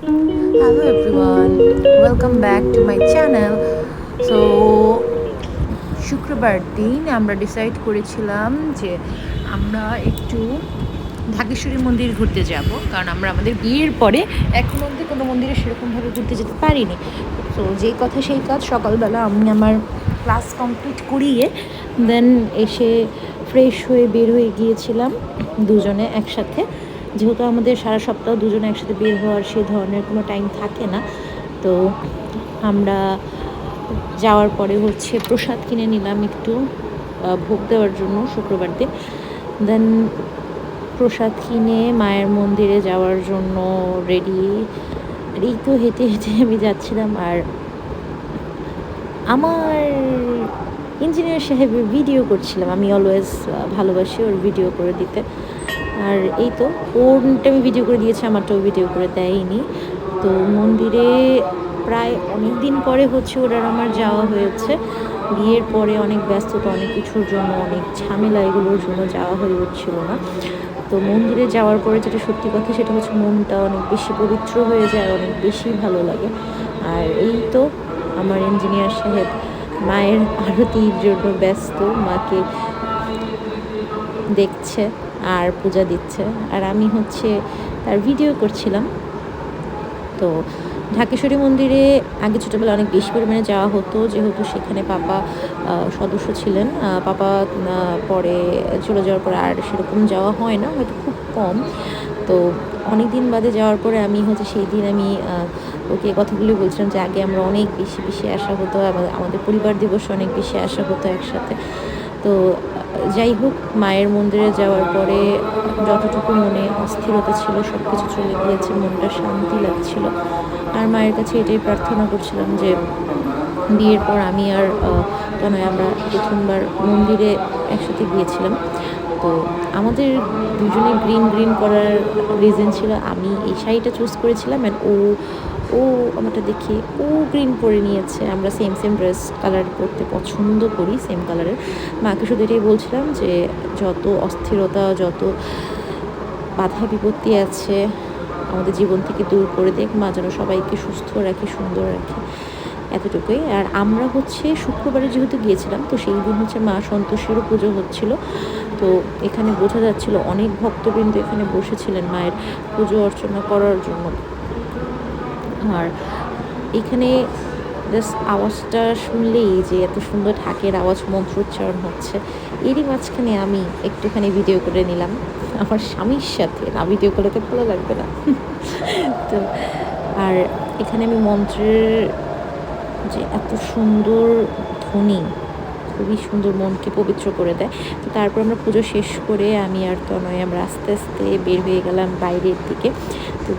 Hello everyone, welcome back to my channel. So শুক্রবার দিন আমরা ডিসাইড করেছিলাম যে আমরা একটু ঢাকেশ্বরী মন্দির ঘুরতে যাব, কারণ আমরা আমাদের বিয়ের পরে এখন অবধি কোনো মন্দিরে সেরকমভাবে ঘুরতে যেতে পারিনি। তো যেই কথা সেই কাজ, সকালবেলা আমি আমার ক্লাস কমপ্লিট করিয়ে দেন এসে ফ্রেশ হয়ে বের হয়ে গিয়েছিলাম দুজনে একসাথে। যেহেতু আমাদের সারা সপ্তাহ দুজনে একসাথে বের হওয়ার সেই ধরনের কোনো টাইম থাকে না, তো আমরা যাওয়ার পরে হচ্ছে প্রসাদ কিনে নিলাম একটু ভোগ দেওয়ার জন্য শুক্রবার দিন। দেন প্রসাদ কিনে মায়ের মন্দিরে যাওয়ার জন্য রেডি। এই তো হেঁটে হেঁটে আমি যাচ্ছিলাম, আর আমার ইঞ্জিনিয়ার সাহেবের ভিডিও করছিলাম। আমি অলওয়েজ ভালোবাসি ওর ভিডিও করে দিতে। আর এই তো ওরটা আমি ভিডিও করে দিয়েছি, আমারটাও ভিডিও করে দেয়নি। তো মন্দিরে প্রায় অনেক দিন পরে হচ্ছে ওর আর আমার যাওয়া হয়েছে। বিয়ের পরে অনেক ব্যস্ততা, অনেক কিছুর জন্য, অনেক ঝামেলা, এগুলোর জন্য যাওয়া হয়ে উঠছিল না। তো মন্দিরে যাওয়ার পরে যেটা সত্যি কথা, সেটা হচ্ছে মনটা অনেক বেশি পবিত্র হয়ে যায়, অনেক বেশি ভালো লাগে। আর এই তো আমার ইঞ্জিনিয়ার সাহেব মায়ের আরতির জন্য ব্যস্ত, মাকে দেখছে আর পূজা দিচ্ছে, আর আমি হচ্ছে তার ভিডিও করছিলাম। তো ঢাকেশ্বরী মন্দিরে আগে ছোটোবেলা অনেক বেশি পরিমাণে যাওয়া হতো, যেহেতু সেখানে পাপা সদস্য ছিলেন। পাপা পরে চলে যাওয়ার পরে আর সেরকম যাওয়া হয় না, হয়তো খুব কম। তো অনেক দিন বাদে যাওয়ার পরে আমি হচ্ছে সেই দিন আমি ওকে কথাগুলি বলছিলাম যে আগে আমরা অনেক বেশি বেশি আসা হতো, আমাদের পরিবার দিবসে অনেক বেশি আসা হতো একসাথে। তো যাই হোক, মায়ের মন্দিরে যাওয়ার পরে যতটুকু মনে অস্থিরতা ছিল সব কিছু চলে গিয়েছে, মনটা শান্তি লাগছিল। আর মায়ের কাছে এটাই প্রার্থনা করছিলাম যে বিয়ের পর আমি আর তনয় আমরা প্রথমবার মন্দিরে একসাথে গিয়েছিলাম। তো আমাদের দুজনে গ্রিন গ্রিন করার রিজন ছিল, আমি এই শাড়িটা চুজ করেছিলাম অ্যান্ড ও ও আমারটা দেখে ও গ্রিন পরে নিয়েছে। আমরা সেম সেম ড্রেস কালার পরতে পছন্দ করি, সেম কালারের। মাকে শুধু এটাই বলছিলাম যে যত অস্থিরতা, যত বাধা বিপত্তি আছে আমাদের জীবন থেকে দূর করে দেখ মা, যেন সবাইকে সুস্থ রাখে, সুন্দর রাখে, এতটুকুই। আর আমরা হচ্ছে শুক্রবারে যেহেতু গিয়েছিলাম, তো সেই দিন হচ্ছে মা সন্তোষেরও পুজো হচ্ছিল। তো এখানে বোঝা যাচ্ছিল অনেক ভক্তবৃন্দ এখানে বসেছিলেন মায়ের পুজো অর্চনা করার জন্য। আর এখানে জাস্ট আওয়াজটা শুনলেই যে এত সুন্দর ঢাকের আওয়াজ, মন্ত্রোচ্চারণ হচ্ছে, এরই মাঝখানে আমি একটুখানি ভিডিও করে নিলাম আমার স্বামীর সাথে। না, ভিডিও করলে তো ভালো লাগবে না। তো আর এখানে আমি মন্ত্রের যে এত সুন্দর ধ্বনি, খুবই সুন্দর, মনকে পবিত্র করে দেয়। তো তারপর আমরা পুজো শেষ করে আমি আর তনয় আমরা আস্তে আস্তে বের হয়ে গেলাম বাইরের দিকে। তো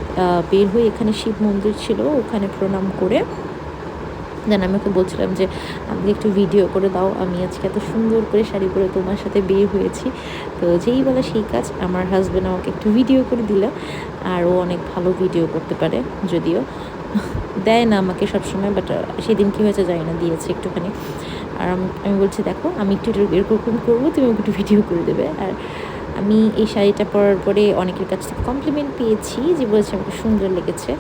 বের হয়ে এখানে শিব মন্দির ছিল, ওখানে প্রণাম করে দেন আমি ওকে বলছিলাম যে আমাকে একটু ভিডিও করে দাও, আমি আজকে এত সুন্দর করে শাড়ি পরে তোমার সাথে বের হয়েছি। তো যেই বলে সেই কাজ, আমার হাজব্যান্ড আমাকে একটু ভিডিও করে দিল। আর ও অনেক ভালো ভিডিও করতে পারে, যদিও দেয় না আমাকে সবসময়, বাট সেদিন কী হয়েছে জানি না, দিয়েছে একটুখানি। আর আমি বলছি দেখো আমি একটু এরকম করবো, তুমি আমাকে একটু ভিডিও করে দেবে। আর আমি এই শাড়িটা পরার পরে অনেকের কাছ থেকে কমপ্লিমেন্ট পেয়েছি যে বলেছে আমাকে সুন্দর লেগেছে।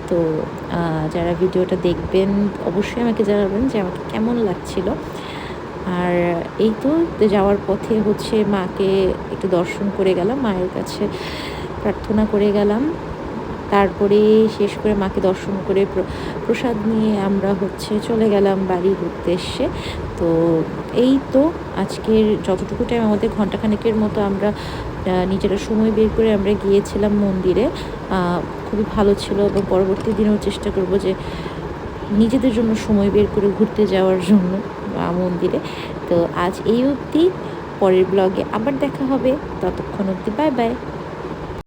তো যারা ভিডিওটা দেখবেন অবশ্যই আমাকে জানাবেন যে আমাকে কেমন লাগছিল। আর এই তো যাওয়ার পথে হচ্ছে মাকে একটু দর্শন করে গেলাম, মায়ের কাছে প্রার্থনা করে গেলাম। তারপরে শেষ করে মাকে দর্শন করে প্রসাদ নিয়ে আমরা হচ্ছে চলে গেলাম বাড়ির উদ্দেশ্যে। তো এই তো আজকের যতটুকু টাইম, আমাদের ঘন্টাখানেকের মতো আমরা নিজেরা সময় বের করে আমরা গিয়েছিলাম মন্দিরে। খুবই ভালো ছিল, এবং পরবর্তী দিনেও চেষ্টা করব যে নিজেদের জন্য সময় বের করে ঘুরতে যাওয়ার জন্য মন্দিরে। তো আজ এই অবধি, পরের ব্লগে আবার দেখা হবে, ততক্ষণ অবধি বাই বাই।